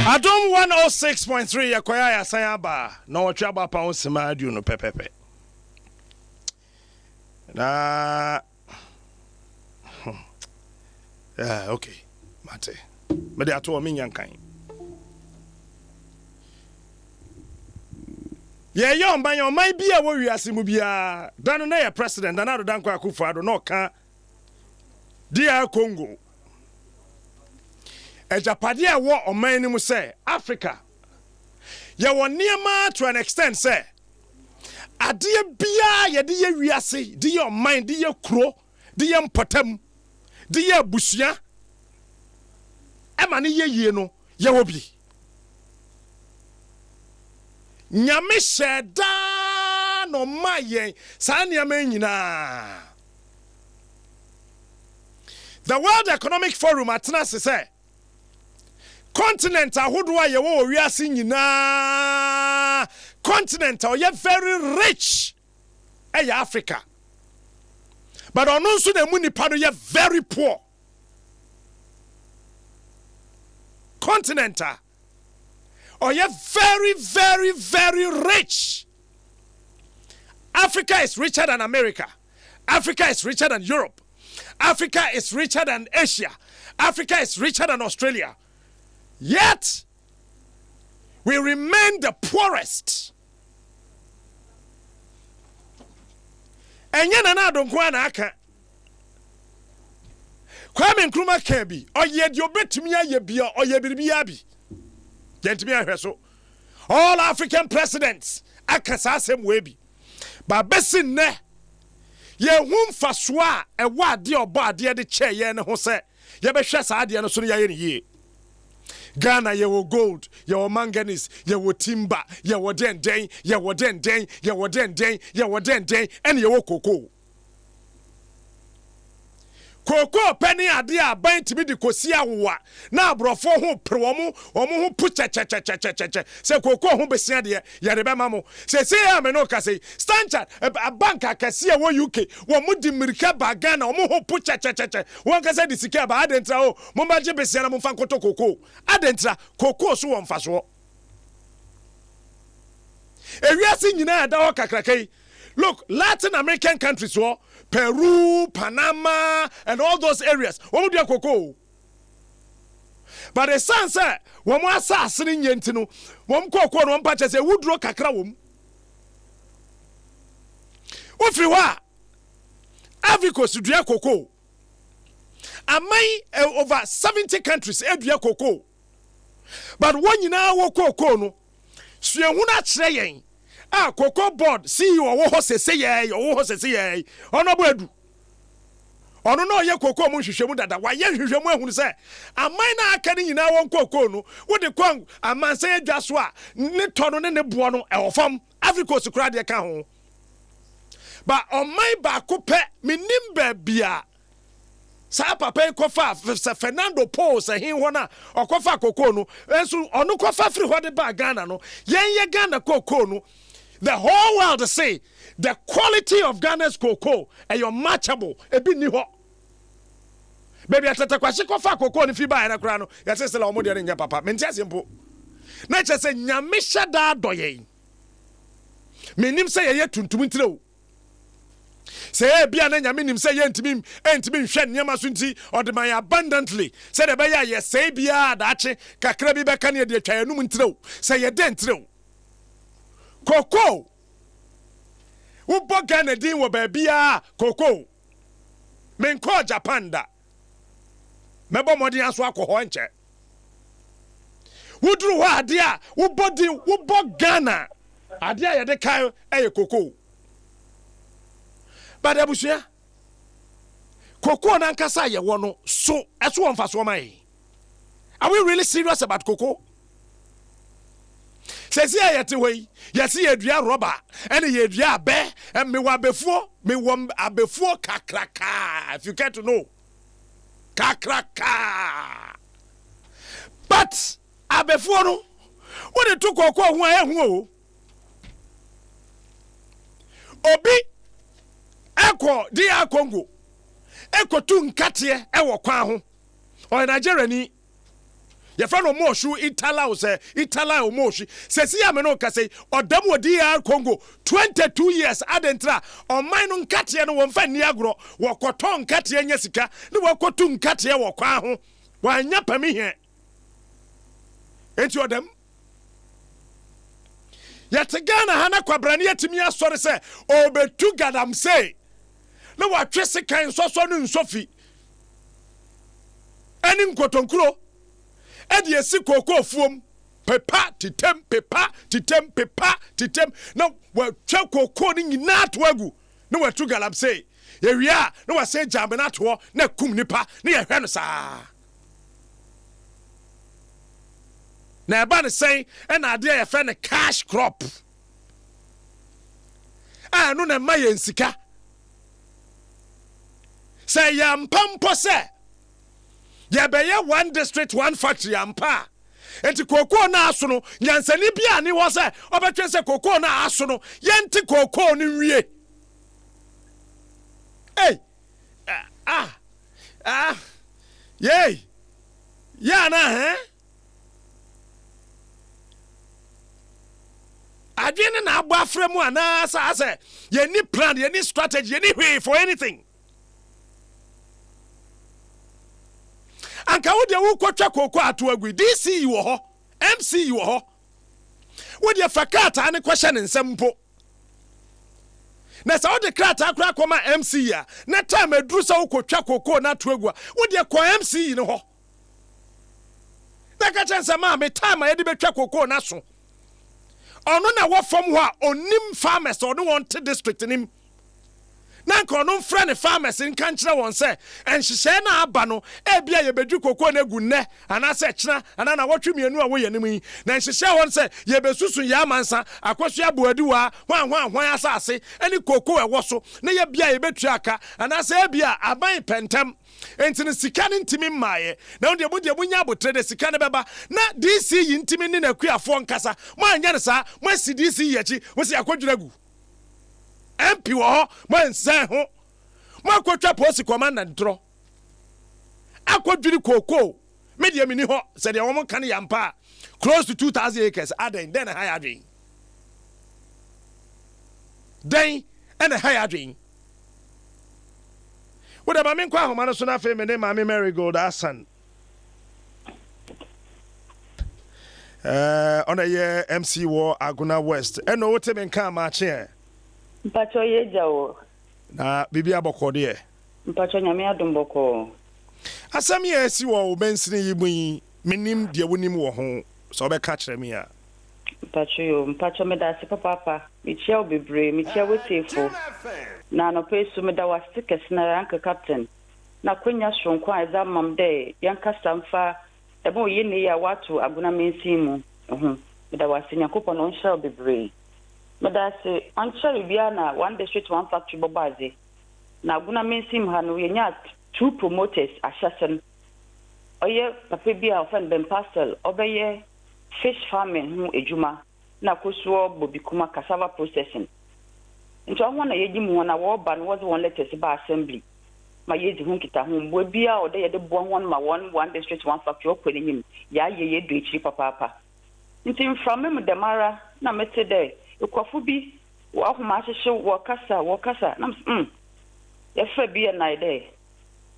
Adom 106.3 yakoya ya sayaba na watwa ba pa onsema adu no pepepe. Na okay. Mate. Me de ato me nyankan. Ye yo mban yo man bia wo wiase mu bia. Dan na ye president na do danko Akufo-Addo no ka dia Congo. Ejapade a wo oman ni mu say Africa. Ye wo niema to an extent say ade bia ye de ye wiase, de ye oman, de ye kuro, de ye mpotam, de ye busua. Emane ye yie no ye wo bi. Nyame sheda no mayen sa niama nyina. The World Economic Forum atena se say continent ahodo a ye wo wiase nyina continent o ye very rich Africa, but ono nso na mu nipa no ye very poor. Continent or ye very, very, very rich. Africa is richer than America. Africa is richer than Europe. Africa is richer than Asia. Africa is richer than Australia. Yet, we remain the poorest. And yet, na don't go aka. Kwame Nkrumah kebi o ye di obetumi aye bia o ye biribia bi. Gentimi ahweso. All African presidents akasa asem we bi. Ba besin ne ye hu mfaso a ewa ade obo ade de che ye ne ho se ye behwe sa ade no so ye ne ye. Ghana ye wo gold, ye wo manganese, ye wo timber, ye wo den, ye wo den, ye wo den, ye wo den, and ye wo cocoa. Koko penny ade a ban timi di kosia wo na abrofo ho pre omo ho pu che se koko ho besia de ya de be mamo se ya me no ka se Standard a bank akasia wo UK wo mu di mirika ba Ghana omo ho pu che won ka se di sika ba adentra o mo ba je besia na mo fa nkoto koko adentra koko so won fa so ewiase nyina da ho kakrakai. Look, Latin American countries, Peru, Panama, and all those areas. What would you cocoa? But the son said, one more assassin yentino, one cocoa, one patch as a wood rock a crowum. If you are Africa to drink cocoa, and may over 70 countries drink cocoa. But when you now cocoa, no, so you're not saying. Cocoa board, see you or what say ye, or what say ye, or no bread. Or no, ye cocoa mushemu that why ye who say, a minor carrying in our cocoa, no, what the quang, a man say just what, Niton and the buono, or from Africa to cry the account. But on my back, me nimbe bia. Sa papa kofa Fernando Paul say he wana or kofa cocoa no, and so on no kofa free what the bag Ghana no, ye Ghana cocoa no. The whole world to say the quality of Ghana's cocoa and your matchable a bit new. Baby, I tell you, kofa cocoa if you buy a crown. Yes, it's a lot more than your papa. Mentia simple. Nature say, Nyamisha da doye. Menim say ye tuntumintro. Say, be an enemy, say yen to me, shen Yamasunti, or the my abundantly. Say the baya, yes, say be a dache, Kakrabi Bacania de Chayanumintro. Say ye dentro. Cocoa. Who bought Ghana din wo baby cocoa. Men call Japan da. Mebo modi anso akoho nche. Who drew wa dia? Who bought Ghana? Adia ye de kai cocoa. But abusia. Cocoa na nkasa ye wono so eso wonfa so mai. Are we really serious about cocoa? Says here yet away, yes, ye dria rubber, and ye dria bear, and me wa before, kakraka, if you care to know. Kakraka. But, a before no, what it took or call who Obi, Echo, dear Congo, Echo tun katie, ewo kwaho, or Nigeria ni. Your friend Omoshu Itala Omoshi says ya me no ka say odam wodi DR Congo 22 years adentra on mine nkatia no wonfa ni agro wokoto nkatia nya sika ne wokoto nkatia wokwa ho wanya pami he enti odam yategana hana kwabrani atimi asore se obetu gadam say na watwese kan soso no nsofi ani nkotonkuro edi esi koko fuom pepa titem na watwa koko ni nyina to agu na watu galab say yewia na wase jambe na to na kum nipa na yehwe no saa na eba ne say na ade ye fe ne cash crop no na ma ye nsika say ya mpampo say ya beye one district one factory ampa enti koko na aso no nyansani bia ni wo se obetwe se koko na aso no yenti koko ni wie yey ya na adwene na agba afremu ana asa ye ni plan ye ni strategy ye ni way for anything anka wo de wo kwatwa koko ato agui DC wo ho MC wo ho wo de fakata ne kwahye ne nsempo na sa wo de krata akura koma MC ya na time aduru sa wo kwatwa koko na ato agua wo de ko MC ne ho na ka chense ma me time ye de betwa koko na so ono na wo fom ho a onim farmers ono won te district nim na nkono mfra ne farmers nka nkyere won se enhyehye na aba no ebia ye bedu koko na gu nne ana se kyena ana na wotwe mienu a wo ye nim yi na enhyehye won se ye besusu ya mansa akwasu aboadiwa hwan asase ani koko e wo so na ye bia ye betu aka ana se ebia aban pentem enti ne sika ne ntimi maaye na wode munya abotre de sika ne beba na DC yi ntimi ne na kuafo nkasa mo anya ne sa mo asi DC yi achi wo se akodwura gu MP wo mo nsan ho mo akwatwa police commandant dro akodwiri koko media mini ho se de wo kan yampa close to 2000 acres aden then high adwin then and high adwin what about me kwa homa no so na fe me ne Mami Marigold Asan on a year MC War Aguna West eno wote me nka ma che mpacho ye jawo na bibia bokode e mpacho nyame adomboko asam ye si wo bensini yimu menim de wonim wo ho so be ka kire me a mpacho me da se papa mi chia obebre mi chia wetefo na no pesu me da wastikes na rank captain na kwenya shronkwa eza mam de yanka samfa ebo ye ne ya watu aguna mensimu me da wasinya kopo no nshira obebre me da se anchari bia na one district one factory bobaze na aguna mensimu ha no yenya two promoters ashasen oye papa bia ofen ben pastel obeye fish farming hu ejuma na kosuo bobikuma cassava processing nti ọhụrụ na yeji mu na wo ba no was one letters ba assembly ma yeji hu kita hu bo bia o de ye de bo won ma one district one factory o kwere nyim ya ye do echi papa nti from me demara na mete de ekwafu bi wo ahoma ahyehe wo kasa na ye fa bi na ide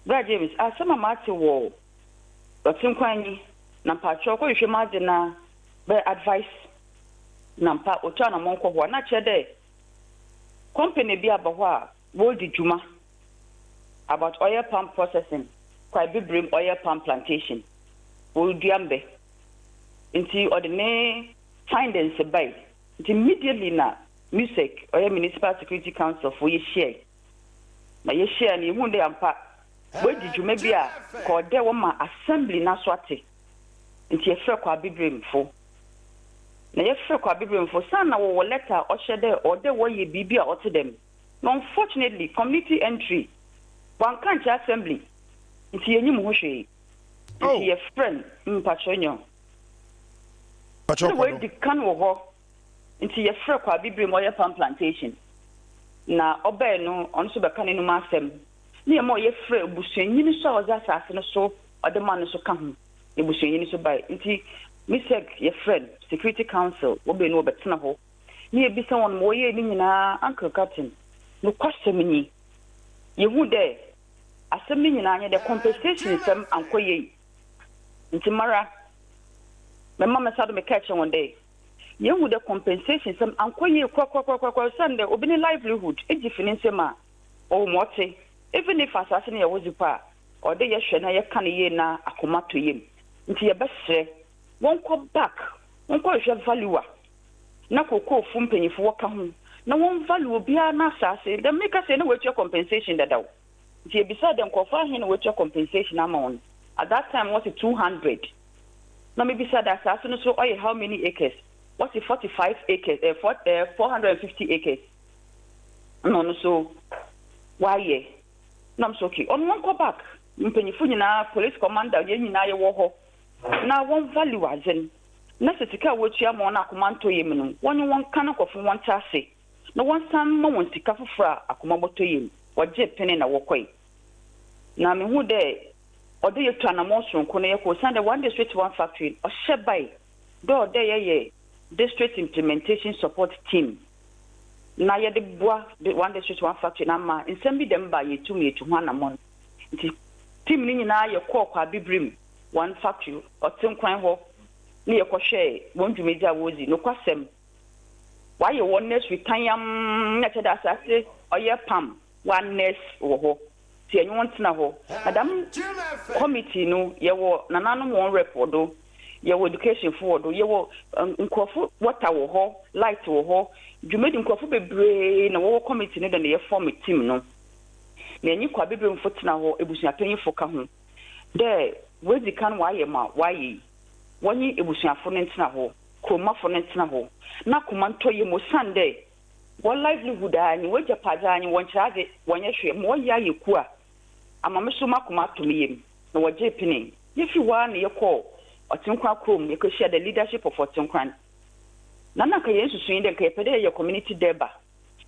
bra James asema mate wo otin kwanyi na patro ko hwe ma de na be advice na mpa otua na monko ho na che de company bi abahwa wo di juma about oil palm processing kwai bibrim oil palm plantation wo diambe nti odene findings by nti immediately na music oil municipal security council for ye share na ye share ni hu de ampa wo di juma bi a ko de wo ma assembly na so ate nti e fra kwa bibrim fo na yefre kwa biblim for sana wo letter o shede o de wo ye bibia o to them no unfortunately community entry one country assembly nti yenyim ho hwe nti ye friend mpachonyo we di kan wo ho nti yefre kwa biblim o ye palm plantation na obe no on so be kan no masem ne mo yefre busuanyini so o za asase no so o de man so ka ho ebusuani so by nti misek your friend security council wo be no betena ho ni ebisa won mo ye ni nyina uncle captain no question ni yehu de asem ni nyina anya de compensation sem ankoye nti mara me mama sadu me catch one day yehu de compensation sem ankoye kwa sande obi ni livelihood ejifini nsema o mote even if asase na yawo zipa o de ye hwe na ye kan ye na akomato yem nti ye besre won ko back won ko hwe value na kokko fu mpanyifo waka ho na won value bia na asase dem make say na wetua compensation dadaw nti e bisa dem ko fa hin na wetua compensation amount at that time was 200 na me bisa da asase no so oye how many acres what's 45 acres 450 acres no so why nam so okay on one go back mpanyifo nyina police commander ye nyina ye wo ho na won value azen na setika wotua mo na akomanto yem no won kan kofo won chase na won san mo won sika fofora akomaboto yem waje pene na wokoi na me hu de ode ye twa na mo sonko na ye ko san de one district one factory o shebai do de ye district implementation support team na ye de boa the one district one factory na ma nsem bi dem ba ye tumi etu ho na mon nti team ni nyina ye ko kwa bibrim one factory o tenkwan ho ni ye ko hwe won dwumedia wozi no kwasem why you one next retire na cheda asase oye pam one next wo ho ti enyu wontina ho madam committee no ye wo nananu won repordo ye wo education forward ye wo nkofo water wo ho light wo ho dwumedi nkofo bebre na wo committee no de ye form team no na enyi kwa bebre mfotina ho ebusuapanyifo ka ho de wezi kan waye ma waye wonyi ebusuafo no ntina ho kromafo no ntina ho na komanto ye mo sande wo livelihood anyi wo japaja anyi won chade wonye hwe mo ya yeku a amameso makomato miyem na woje pini yefi wa na yeko otinkwa krom ye ko share the leadership of otinkwan na ka yesu suyin de ka yepede ye community deba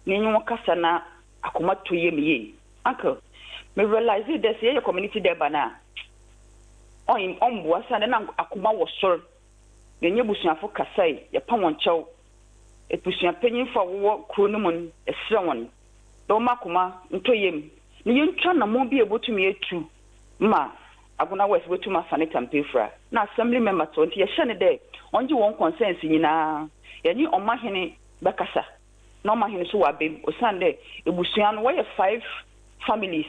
ni nyu kasa na akomato yem ye uncle me realize this ye community deba na on bua sa na akoma wo sor ne nyebusuafo kasai ye pa won chew ebusuapanyimfo wo kro no mun esre won do makoma ntoyem ni yentwa na mo bi ebotumi etu ma aguna west wetuma sanita mpefra na assembly member to nti ye hye ne de onje won consent nyina yani omahene bekasa na omahene so wabem osande ebusuan no we 5 families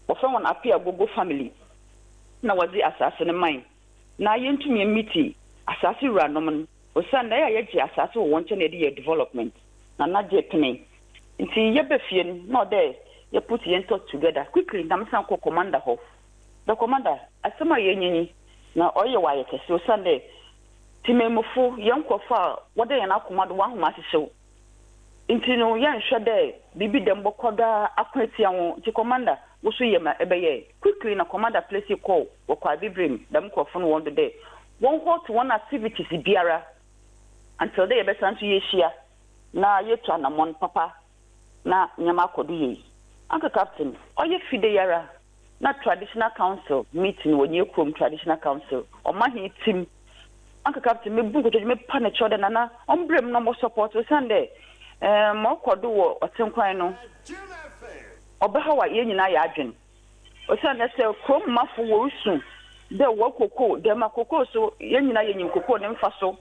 ofan won apia gogo family na wazi asase ne man na yentumi emiti asase ranom osande ya yeje asase wo wonche na de development na je pene nti ye befie no de you put your talk together quickly namsan ko commander ho the commander asema yenyi na oye wa yete so Sunday timemufo yankofa wode yana komado wa homa hyehyw intino yan hwede bibi dem bokoda akwati anwo ti commander wo so yema ebeye quickly na commander place call wo kwa bibrim dem kofo no wonde de won hot one activities biara until they be santu yeshia na yetu anamon papa na nyama kodu yi Uncle Captain, oye fide yara na traditional council meeting wonye krom traditional council o mahi team Uncle Captain me buko to me pane chode na ombrem no mo support o sande mo kodo wo otenkwan no obeha wa ye nyina ya adwen o sande se krom mafo wo usu de wo kokko de makoko so ye nyina ye nyim kokko ne mfa so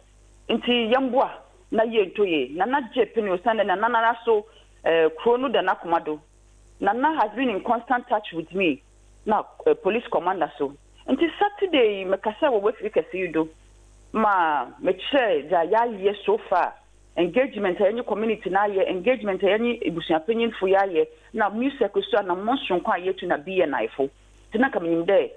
nti yemboa na ye ntoye na jepini o sande na so krono de na komado Nana has been in constant touch with me. Now, police commander so. Until Saturday, me kasa wo wefi kesi yudo. Ma me che ja ya ye so far. Engagement any community na ye, engagement any ebusuapanyin fo ya ye. Na music so na monson kwa ye tu na biye na ifo. Tina kamim de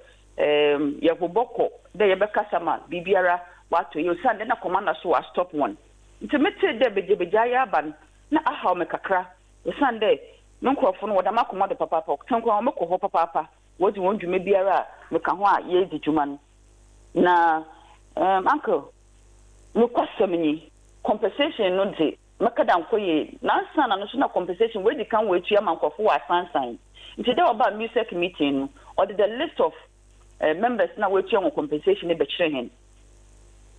ye boboko de ye bekasa ma bibiara wato ye sande na commander so a stop one. Until me che de beja ya ban na aha me kakra. Ye sande nkrofo no wada makoma de papa tankwa o mekọ ho papa wodi won dwuma biara me ka ho a ye di dwuma na uncle no kwasem ni compensation no de makada nkoye na sana no so na compensation we di kan we tua mankofo wa sansan nti de oba music meeting no or the list of members na we tue compensation e be kire hen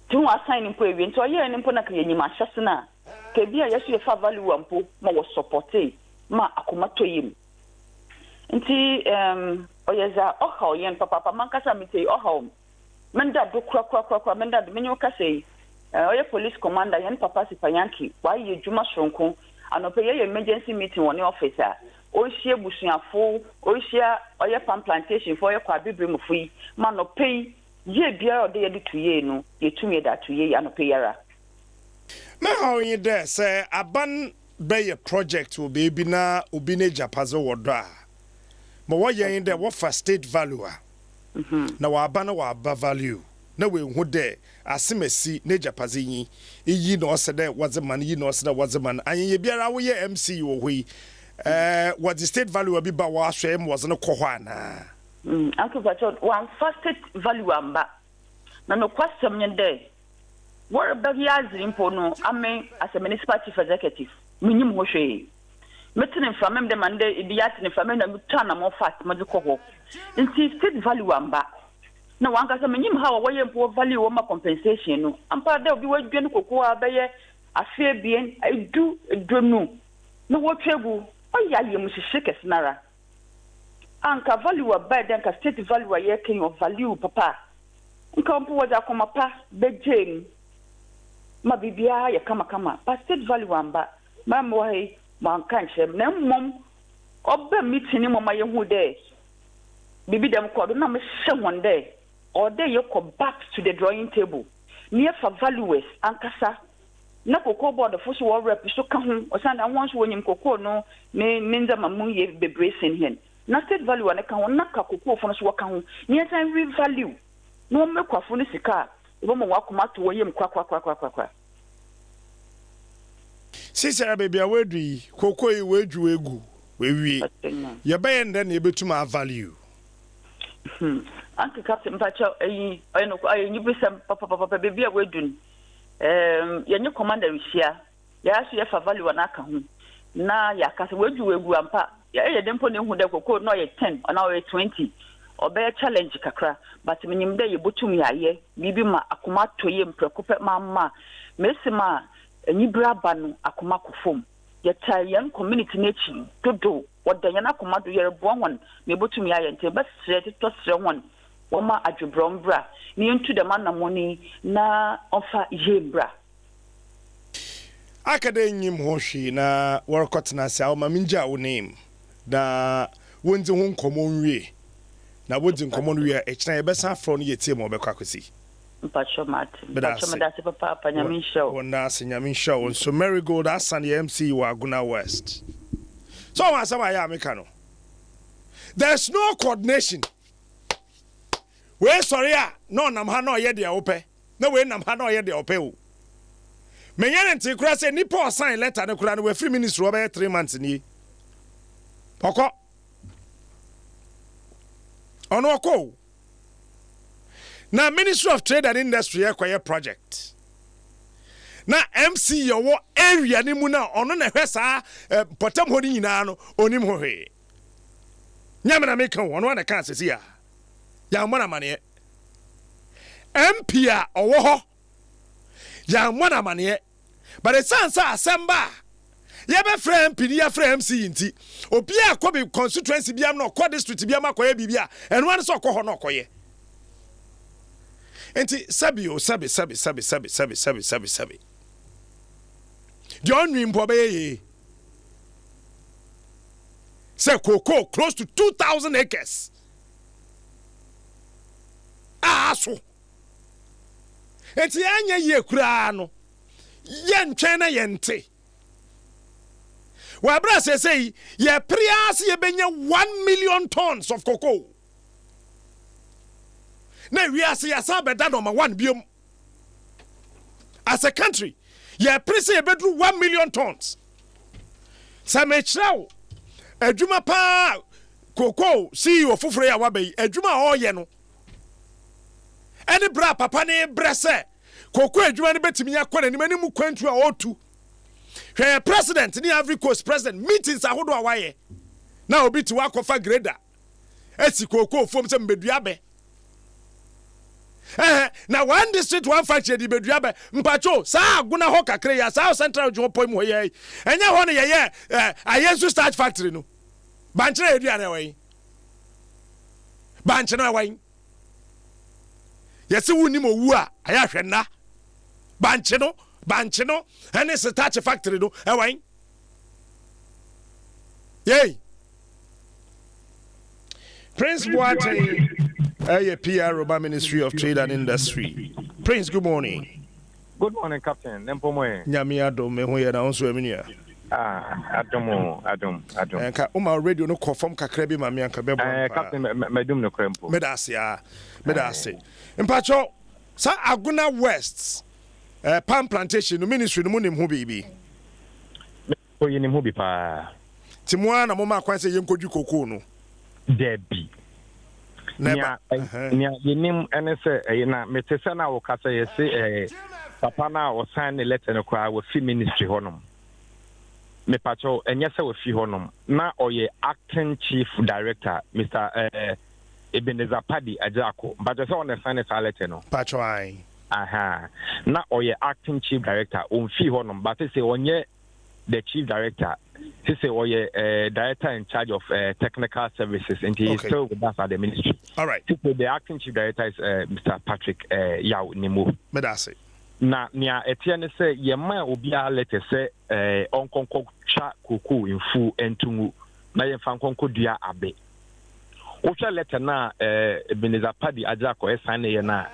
tu assign mpo ewie nti oye ne mpo na ka yenyim ahyase na ka bia yeso ye fa value mpo ma wo support ma akomato yim nti oye za oha oyen papa mankasa mitei oha menda do kra menda do menyo ka sei oye police commander yen papa sipanyanki wa ye djuma sonko anope ye emergency meeting woni officer o hie busuafo o hie oye palm plantation for ye kwa bibrim fui ma no pay ye bia ode ye de tuye no ye tumi da tuye ya no pay yara me how you there say aban be project will be na obi ne japazo wodo a ma wo ye in there what for state value na wa aba na wa aba value na we hu de asemasi ne japaze yi no se de wazeman yi no se de wazeman anye biara wo ye MC wo hoi what the state value will be ba wa hwe em was no kɔ hɔ ana uncle Pacho one first state value amba na no question nye de what about yazri mpo no ame as a municipal chief executive minim ho hwe metin from them demand idiat from them turn am fast mo de kɔ hɔ nti state value amba na wanka se minim ha wo ye mpo value wo ma compensation no ampa de obi wadwe no kokoo abeye afie bien edu edonu no wo twegu oya ye musisi kesinara anka value aba den ka state value ye ken of value papa nka mpo waja koma pa bejem ma bibia ye kama pa state value amba ma mo he man kan chem na mmom oba meeting mo ma ye hu de bibi dem ko do na me hye won de or de ye ko back to the drawing table near for valuers ankasa na kokoo board of so wo rep so ka hu osanda won so wonyim kokoo no ne nza mamu ye bebresen hen na state value na ka hu na ka kokoo fo no so ka hu ne san re value no mekwafo no sika ebo mo wakoma to wo yem kwa sisera baby awedui kokoo yi wedwu egu wewie ye baye nda na ebetuma value Uncle Captain Pacho ayi no ayi nyibisam papa baby awedun yenye commander wisia ya asu ya fa value na aka hu na ya kase wedwu egu ampa ya ye dempo ne hu de kokoo no ye 10 ona ye 20 obey challenge kakra but minim de ye botum ya ye bibi ma akoma toye mprekope mama mesima nyibra ba no akoma kofom ye tayen community nature dodo wodan na akoma do ye bo won me botum ya ye nte ba sire to sire won woma adwebrombra ni ntu de manamoni na ofa yebra akade nyim hohwe na workotna sa o maminja wo name da wonzi ho nkomo nwie na wonzi nkomo nwie e kina ye besa afro no yetie mo bekwa kwesi Mpacho medase papa nyamin show wona se nyamin show so Marigold asan the MC wa Aguna West so wa sama ya meka no there's no coordination we sorry no nam ha no ye de ope na we nam ha no ye de ope o menyane nti kura se ni Paul sign letter ne kura no we free minister over 3 months ni poko ono ko na Ministry of Trade and Industry acquire project na MC yowo area ni mu na ono na hwesa potam ho ni nyina no onim ho hwe nyamena meka ono na kan sesi ya mona mane MP a owo ho ya mona mane but the sansa asamba ye be frɛ MP ni ya frɛ MC nti obi akɔ constituency biam na ɔkɔ district biam akɔye bibia ɛno an so ɔkɔ ho na ɔkɔye enti sabi John Rimpobe say cocoa close to 2,000 acres so enti anya ye kura no ye ntwen na ye nte wa bra say ye prias ye benya 1 million tons of cocoa na we are say asabeda number 1 biom as a country ye prese ye bedru 1 million tons samechraw adwuma pa cocoa CEO foforo ya wabai adwuma oye no eni bra papa ne brese cocoa adwuma ne betimi yakɔ na mu kwantu a otu hwe president ni Ivory Coast president meetings ahodo awaye na obi ti wakofa grader esi cocoa fom se mbedua be na one district one factory di bedua ba mpacho saa aguna ho kakre ya saa central jo poi mo ye enya ho ne ye ayensu starch factory no banchira edua na wan banchira wan yesi wuni mo wu a aya hwenna banchi no ene starch factory no wan yey Prince Boateng PR Roba Ministry of Trade and Industry. Prince, good morning. Good morning, Captain. Nempomoe. Nyami adom me ho ye na onso eminia. Adom. Enka uma radio no confirm kakra bi ma me anka be bo. Captain, medum no krempo. Medase. Mpacho sa Aguna West palm plantation no ministry no munim ho bibi. Ko yenim ho bi pa. Timwa na mo ma kwan se yenkodwi kokoo no. Debi. Nya yenim ene se na metese na wo kasa ye se papa na wo sign the letter no kwa wo fi ministry honom. Me pacho enye se wo fi honom na oye acting chief director Mr. Ebenezer Paddy Ajako but se on the sign the letter no. Pacho ai. Na oye acting chief director on fi honom but se onye the chief director. He say, director in charge of technical services, and he is still with us at the ministry. All right. The acting chief director is Mr. Patrick Yao Nemu. Medase. Na nia etienne say yema obia letter say onkonko cha kuku infu entumu na yemfa nkonko dua abe. Ocha letter na Ebenezer Paddy Ajako sign ye na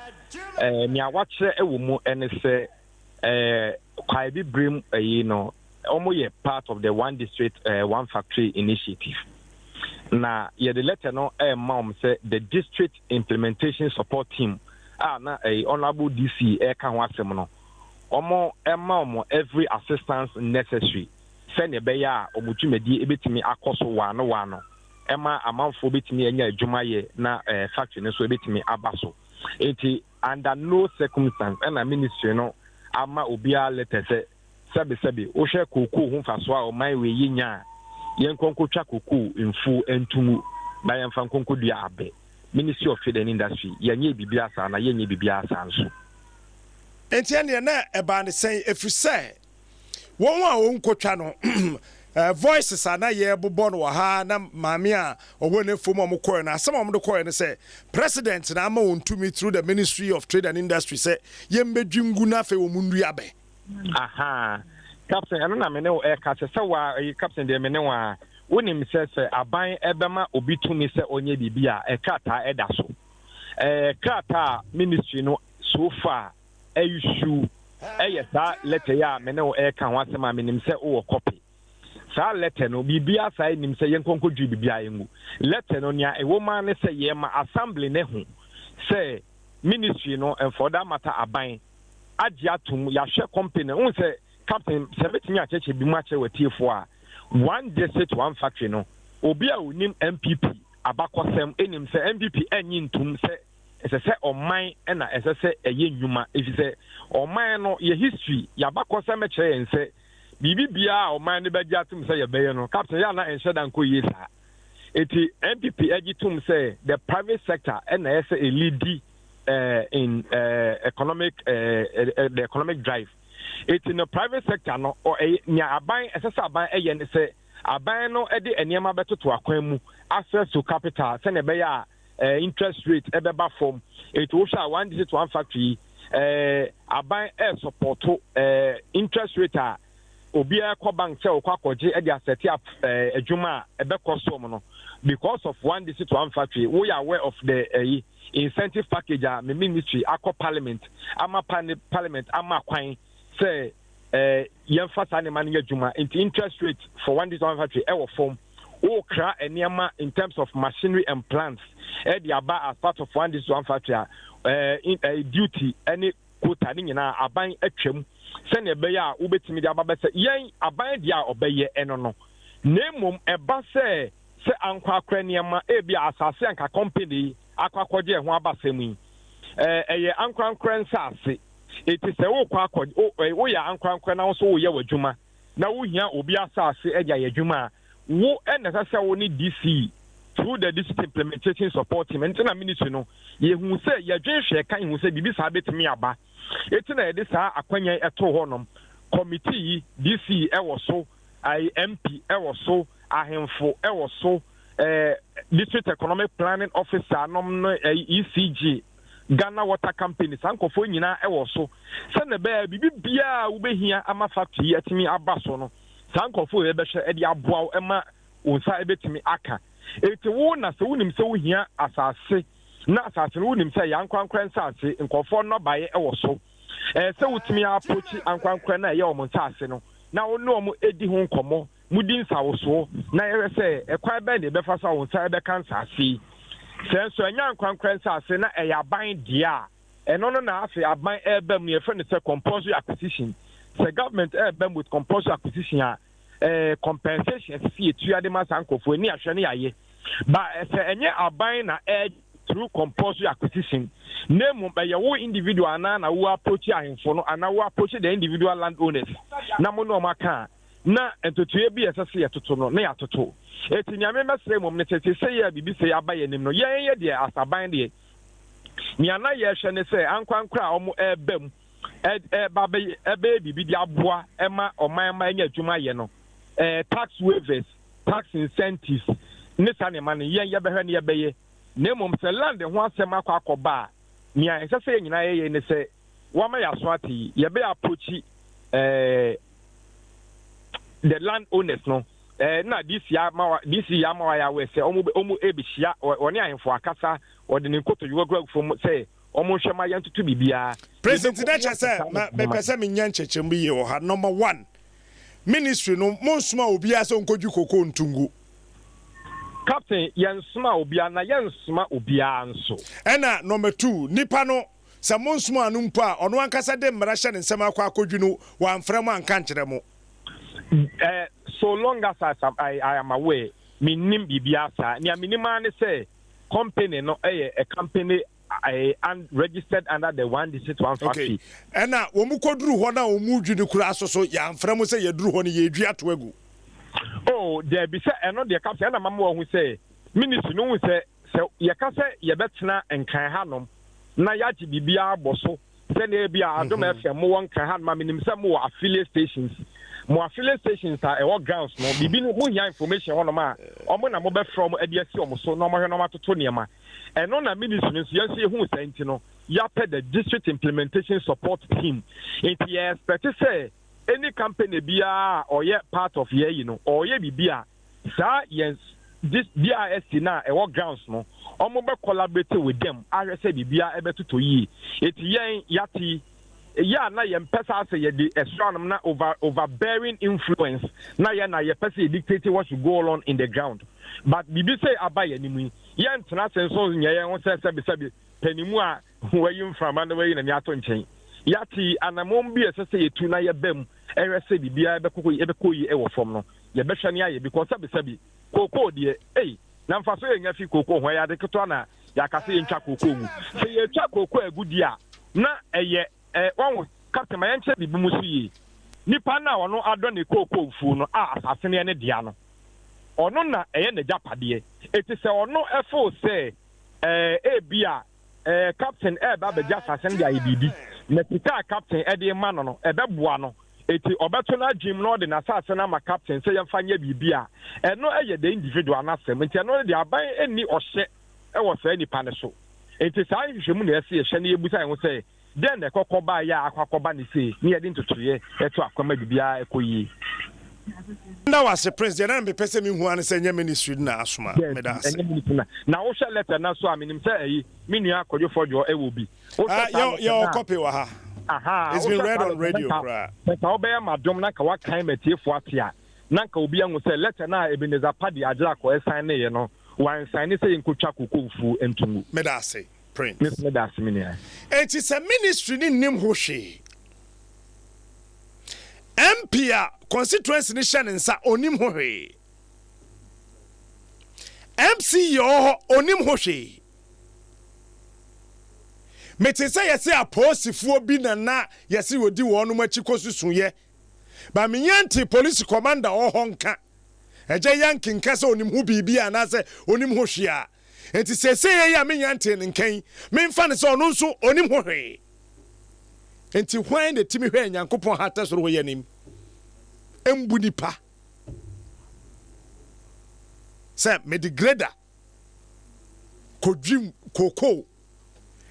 nia wache ewo mu ene say kwai bi brim almost part of the one district, one factory initiative. Now, the letter no mom say the district implementation support team. Na a honorable DC Kanwasemono. Omo every assistance necessary. Send a beya omutumedi ebitimi akoso wano. Emma amanfo bitimi enya adwumaye na factory no so ebitimi abaso. Enti under no circumstance and a ministry no ama obia letter say Sabi, o share kuku humfaswa o mai we yinya yen konko twa kuku mfu entumu na yen fa konko dua abe Ministry of Trade and Industry yenye bibia sa na yenye bibia sa nso entiane na eba ne sen efuse won a won kotwa no voices ana ye bobɔ no ha na maame a owo ne fom am koe na asem am de koe ne say president na ama won tumi through the Ministry of Trade and Industry say yembedwingu na fe wo mundu abe. Captain, I don't know Captain de Menewa. When him says a buying Ebema Obitumi se onye bibia a kata edaso. Kata ministry no so far a issue that letter ya Meneo Eka Wasama minim se o copy. Sa letter no bibia side him say Yankonko bibia yemu. Letter no nya a woman say yema assembly nehu. Say ministry no and for that matter a buying. Ajiatum ya share company un say Captain 17 acheche bi mu ache wetie fo a one district one factory no obi a unim MPP abakosem enim say MPP enyi ntum say ese say oman na ese say eye nnwuma efi say oman no ye history ya abakosem e kire en say bibi bia oman ne beji atum say ye beye no Captain ya na enhye dan ko yi sa eti MPP agitum say the private sector na ese a lead in economic the economic drive. It's in the private sector no or near aban esesa aban yen say aban no e de eniema beto to akwan access to capital send e interest rate ebeba form it will show one district one factory aban support interest rate obi akọ bank say okwa koje e dey set up adwuma ebe cost no because of one district one factory we are aware of the incentive package me ministry akọ parliament ama ama kwan say yemfasa ne man adwuma interest rate for one district one factory e wo form o kra eniema in terms of machinery and plants e dey aba as part of one district one factory duty any quota ni nyina aban atwam sene ebe ya ubetimi de aba se yen aban dia obeye eno no nemom eba se ankwa akra niema e bia asase anka company akwakoje ho abasemu eye ankwa nsase eti se wo kwa wo ya ankwa na so wo ye wadwuma na wo hia obi asase eja ye dwuma wo enesa se wo ni DC through the district implementation support team and tena ministry no ye hu say ye dwen hwe kan hu say bibi sa betimi aba etina ye de sa akwanya eto honom committee DC ewo so MP ewo so ahemfo ewo so district economic planning officer nom no ECG Ghana Water Company sankofo nyina ewo so se ne be bibi bia wo behia ama factory atimi aba so no sankofo ye behwe e de aboa ema onsa ebetimi aka eti wo na se wonim se wo hia asase na asase no wonim se yankwankran asase nkofo no baye ewo so se wotimi apochi ankwankran na ye omontaase no na wo no mo edi ho nkomo mudi nsawo so na ye se ekwan be ne befa sa onsa ebe kan asase senso anya nkwankran asase na eyaban dia eno no na afi aban ebam ne yefa ne se compulsory acquisition the government ebam with compulsory acquisition compensation see tu ade ma sankofo ni ahwe ne yaye ba se enye aban na through compulsory acquisition name be your individual na wo approach ahemfo no ana wo approach the individual landowners na mo no maka na entotue bi esese yetoto no na yatoto etinyame mesre mom ne tete se ya bibi se abaye nim no ye de asaban de ni ana ye hwe ne se ankwankra omo ebam babe ebe bibi di aboa ema oman ma nya adwuma ye no tax waivers tax incentives ne sane man ye behwe ne ye beye nemom se land ho asem akwa ni esese nyina ye ne se wo ma yaso ati ye be approach the land owners no na this ya ma ya we se omu ebihia oni ahemfo akasa ode ne nkoto yugo from say omu hwema ya ntutu bibia president that say me pese me nya nchechembu ye wo ha number 1 ministry no monsuma obi aso nkoju koko ntungu captain yansuma obia na yansuma obia nso ena number 2 nipa no se monsuma anu mpo a ono ankasa de mmara hye ne nsem akwa akodwu no wa mfrem anka nkyeremo so long as I am aware minim bibia sa ni minima ne say company no a company and registered under the one district one factory ena wo mu koduru ho na wo mu dwu ne kura asoso ya mfrem say ye duru ho ne ye dua to agu oh there be say eno de captain na mama wo say ministry no hu say ye ka say ye betena enkan hanom na ya ji bibia aboso say na bia adom FM mo won kan hanom minim say mo affiliate stations are what grounds no bibi no mo hia information ho no ma omo na mo be from adiasi omo so no mo hwe no ma toto niema eno na ministry no so yansi hu say nti no ya pe the district implementation support team it is expect say any company bia or ye part of ye you know or ye bibia sa yes this BIST na what grounds no omo be collaborate with them are say bibia e betuto yi it yen yati ya na ye mpesa say ye the astronomy na overbearing influence na ye pesa dictate what should go on in the ground but bibi say abaye nimu ye ntena senso nya ye ho say sabi panimu a wayi mframa na wayi na ni ato nchen yati anamom bi esese yetu na ye bam ewese bibia ebekoyi ewo fom no ye behwe ne aye because sabi koko de na mfaso ye nya fi koko ho ya de keto na ya kase ye ntwa koko mu se ye twa koko agudi a na eye won captain ma yenche bibi musu yi nipa na ono ado ne koko fu no asase ne dia no ono na eye na japade eti se ono efo se bia captain ba be asase ne dia bibi na pita captain ede ma no ebeboa no eti obeto na gym no de na asase na ma captain se yemfa nya bibi a eno eye the individual na asem enti eno de aban eni ohye ewo se nipa ne so enti sai hwehwemu na ese hye na ebusa ho se den de kokoba ya akwakoba ne se ni yede ntotoye eto akwama bibia ekoyi na wase president na me pese mi hu an se nya ministry na asoma me da ase na wo hye letter na so aminim se ayi minua akodwofojo ewo bi yo copy wa ha it's been read on radio cra but obey madom na ka wakan metiefo atia na ka obi anwo se letter na Ebenezer Padi agila ko sign ne ye no wan sign ne se yinkotwa kokofu entumu me da ase prince me da ase minia it is a ministry ni nim ho hwe MP constituency ni hye nsa onim ho hwe MC yo onim ho hwe metese yesi aposifuo bi na yesi wodi wonu machi kosusunye ba menyanti police commander ohonka eje yankin kasa onim hu bibia na se onim ho hwea enti sese ya menya nte nkan memfa ne se ono nso onim ho hwe enti hwan de timi hwe Nyankopon ha tasoro ho yanim embu nipa se medigrada kodwim koko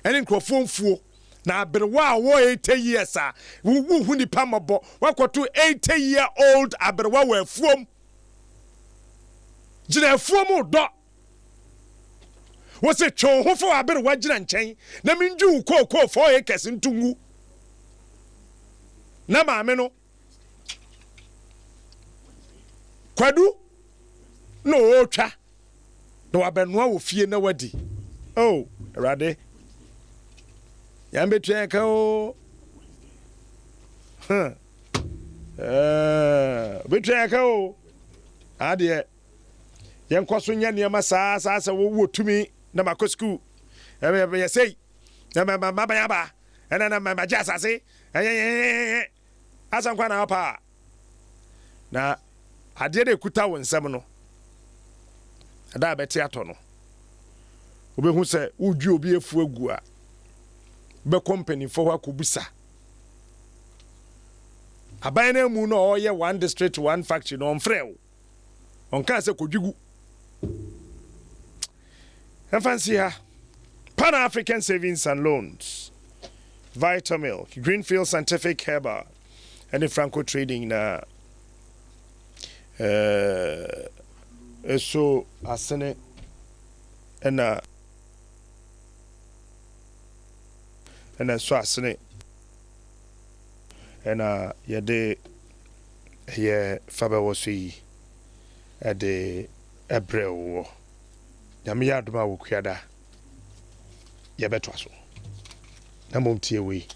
ene nkrofomfuo na aberwa a wo 80 years a wu nipa mabo wakoto 80-year-old aberwa wa afuom gina afuom do wo se twon ho fo aberwa gina nchen na minju koko 4 acres ntungu na maame no kwadu no otwa na wabenoa wo fie na wadi oh erade yambe twenka o betwenka o ade yenkwaso nya niam saa wo tumi na makosku ye sei na mama yaba na maja asase asan kwa na pa na ade de kuta wo nsem no ada beti ato no obehu se udwu obi efu agu a be company for wa kubusa abayana mu no oye one district one factory no onfreo onka se kodwigu fancy ha Pan African Savings and Loans, Vitamilk, Greenfield Scientific Herbal, and Franco Trading na so asene and so asene and yede ye faba wosi ade ebrewo nyame yadoma wo kuada ye betwa so na mom tie we